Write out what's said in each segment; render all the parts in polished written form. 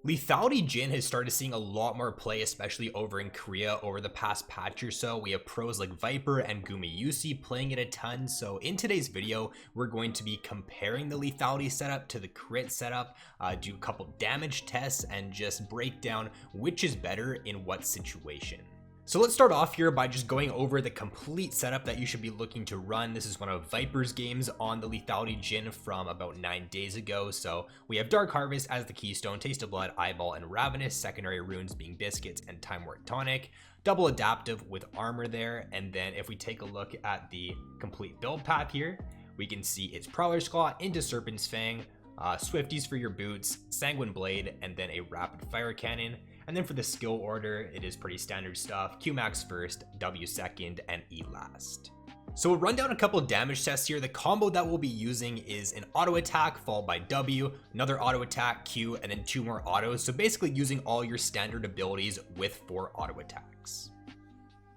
Lethality Jhin has started seeing a lot more play, especially over in Korea over the past patch or so. We have pros like Viper and Gumayusi playing it a ton. So in today's video, we're going to be comparing the lethality setup to the crit setup, do a couple damage tests, and just break down which is better in what situation. So let's start off here by just going over the complete setup that you should be looking to run. This is one of Viper's games on the Lethality Jhin from about 9 days ago. So we have Dark Harvest as the keystone, Taste of Blood, Eyeball, and Ravenous, secondary runes being Biscuits and Time War Tonic, double adaptive with armor there. And then if we take a look at the complete build path here, we can see it's Prowler's Claw into Serpent's Fang, Swifties for your boots, Sanguine Blade, and then a rapid fire cannon. And then for the skill order, it is pretty standard stuff: Q max first, W second, and E last. So we'll run down a couple of damage tests here. The combo that we'll be using is an auto attack followed by W, another auto attack, Q, and then 2 more autos. So basically using all your standard abilities with 4 auto attacks.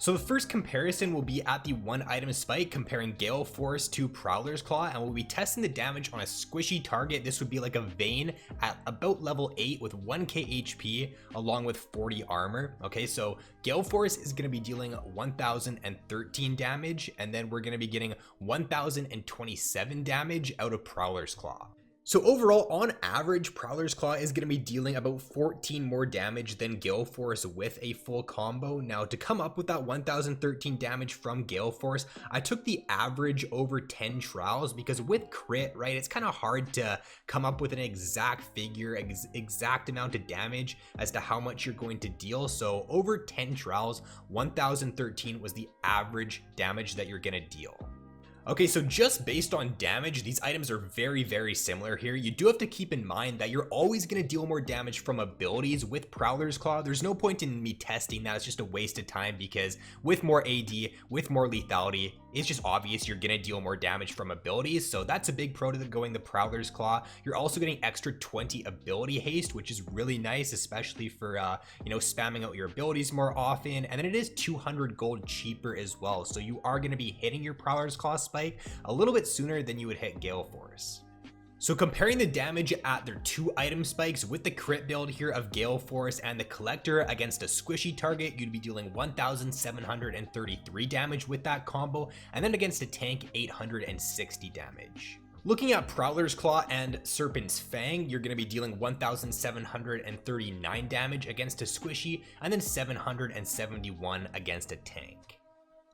So the first comparison will be at the 1 item spike, comparing Gale Force to Prowler's Claw, and we'll be testing the damage on a squishy target. This would be like a Vayne at about level 8 with 1k HP along with 40 armor. Okay, so Gale Force is going to be dealing 1013 damage, and then we're going to be getting 1027 damage out of Prowler's Claw. So overall, on average, Prowler's Claw is going to be dealing about 14 more damage than Gale Force with a full combo. Now, to come up with that 1013 damage from Gale Force, I took the average over 10 trials, because with crit, right, it's kind of hard to come up with an exact figure, exact amount of damage as to how much you're going to deal. So over 10 trials, 1013 was the average damage that you're going to deal. Okay, so just based on damage, these items are very, very similar here. You do have to keep in mind that you're always going to deal more damage from abilities with Prowler's Claw. There's no point in me testing that. It's just a waste of time, because with more AD, with more lethality, it's just obvious you're going to deal more damage from abilities. So that's a big pro to going the Prowler's Claw. You're also getting extra 20 ability haste, which is really nice, especially for, spamming out your abilities more often. And then it is 200 gold cheaper as well. So you are going to be hitting your Prowler's Claw spike a little bit sooner than you would hit Gale Force. So comparing the damage at their 2 item spikes with the crit build here of Gale Force and the Collector against a squishy target, you'd be dealing 1733 damage with that combo, and then against a tank, 860 damage. Looking at Prowler's Claw and Serpent's Fang, you're going to be dealing 1739 damage against a squishy, and then 771 against a tank.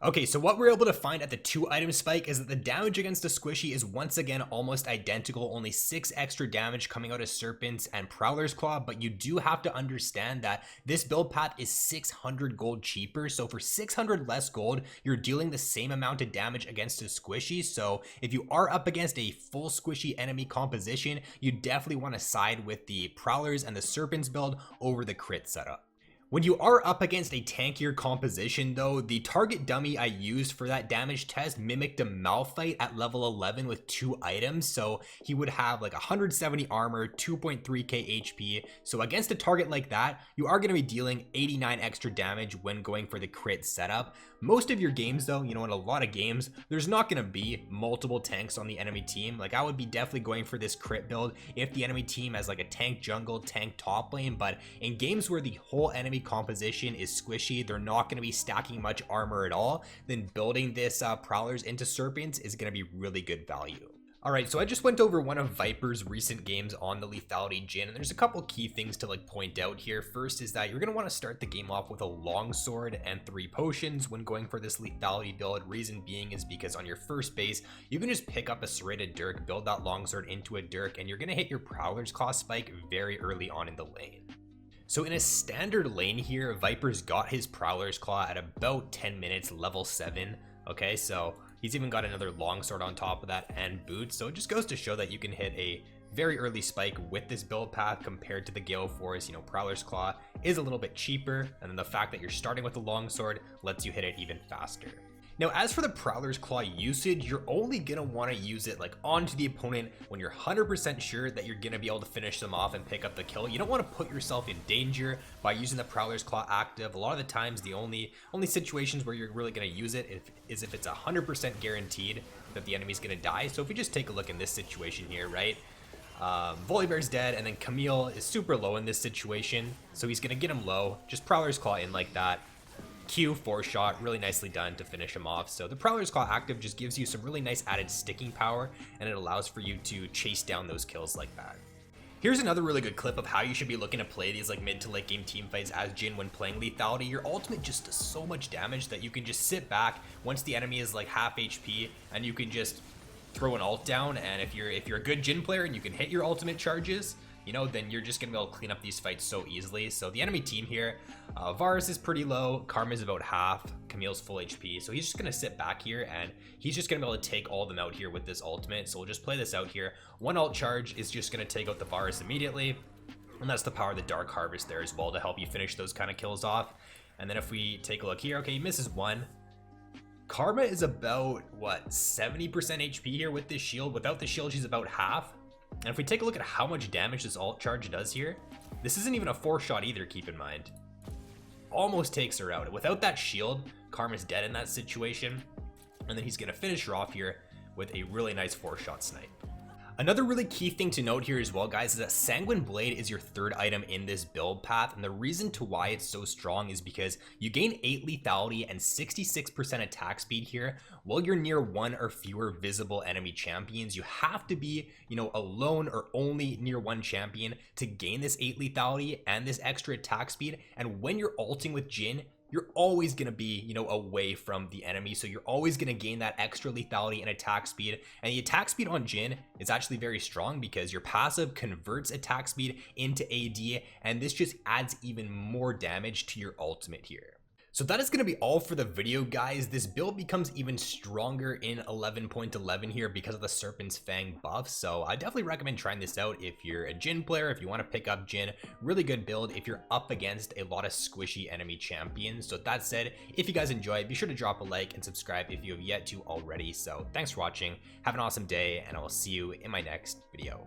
Okay, so what we're able to find at the 2 item spike is that the damage against a squishy is once again almost identical, only 6 extra damage coming out of Serpent's and Prowler's Claw, but you do have to understand that this build path is 600 gold cheaper. So for 600 less gold, you're dealing the same amount of damage against a squishy. So if you are up against a full squishy enemy composition, you definitely want to side with the Prowlers and the Serpent's build over the crit setup. When you are up against a tankier composition though, the target dummy I used for that damage test mimicked a Malphite at level 11 with 2 items. So he would have like 170 armor, 2.3k HP. So against a target like that, you are going to be dealing 89 extra damage when going for the crit setup. Most of your games though, in a lot of games, there's not going to be multiple tanks on the enemy team. Like I would be definitely going for this crit build if the enemy team has like a tank jungle, tank top lane. But in games where the whole enemy composition is squishy, they're not going to be stacking much armor at all, then building this Prowlers into Serpents is going to be really good value. Alright, so I just went over one of Viper's recent games on the Lethality Jhin, and there's a couple key things to point out here. First is that you're going to want to start the game off with a longsword and 3 potions when going for this lethality build. Reason being is because on your first base, you can just pick up a serrated dirk, build that longsword into a dirk, and you're going to hit your Prowler's Claw spike very early on in the lane. So in a standard lane here, Viper's got his Prowler's Claw at about 10 minutes, level 7. Okay, so he's even got another longsword on top of that and boots. So it just goes to show that you can hit a very early spike with this build path compared to the Gale Force. Prowler's Claw is a little bit cheaper, and then the fact that you're starting with the longsword lets you hit it even faster. Now, as for the Prowler's Claw usage, you're only going to want to use it onto the opponent when you're 100% sure that you're going to be able to finish them off and pick up the kill. You don't want to put yourself in danger by using the Prowler's Claw active. A lot of the times, the only situations where you're really going to use it is if it's 100% guaranteed that the enemy's going to die. So if we just take a look in this situation here, right? Volibear's dead, and then Camille is super low in this situation, so he's gonna get him low. Just Prowler's Claw in like that. Q 4-shot, really nicely done to finish him off. So the Prowler's Claw active just gives you some really nice added sticking power, and it allows for you to chase down those kills like that. Here's another really good clip of how you should be looking to play these like mid to late game team fights as Jhin when playing Lethality. Your ultimate just does so much damage that you can just sit back once the enemy is like half HP, and you can just throw an ult down. And if you're a good Jhin player and you can hit your ultimate charges, you know, then you're just gonna be able to clean up these fights so easily. So the enemy team here, Varus is pretty low, Karma's about half, Camille's full HP, so he's just gonna sit back here and he's just gonna be able to take all of them out here with this ultimate. So we'll just play this out here. One ult charge is just gonna take out the Varus immediately, and that's the power of the Dark Harvest there as well to help you finish those kind of kills off. And then if we take a look here, okay, he misses one. Karma is about, what, 70% HP here with this shield. Without the shield, she's about half. And if we take a look at how much damage this ult charge does here, this isn't even a 4-shot either, keep in mind. Almost takes her out. Without that shield, Karma's dead in that situation. And then he's going to finish her off here with a really nice 4-shot snipe. Another really key thing to note here as well, guys, is that Sanguine Blade is your third item in this build path, and the reason to why it's so strong is because you gain 8 lethality and 66% attack speed here while you're near one or fewer visible enemy champions. You have to be, you know, alone or only near one champion to gain this 8 lethality and this extra attack speed. And when you're ulting with Jhin, you're always going to be, you know, away from the enemy. So you're always going to gain that extra lethality and attack speed. And the attack speed on Jhin is actually very strong because your passive converts attack speed into AD. And this just adds even more damage to your ultimate here. So that is going to be all for the video, guys. This build becomes even stronger in 11.11 here because of the Serpent's Fang buff. So I definitely recommend trying this out if you're a Jhin player, if you want to pick up Jhin. Really good build if you're up against a lot of squishy enemy champions. So that said, if you guys enjoy it, be sure to drop a like and subscribe if you have yet to already. So thanks for watching. Have an awesome day, and I will see you in my next video.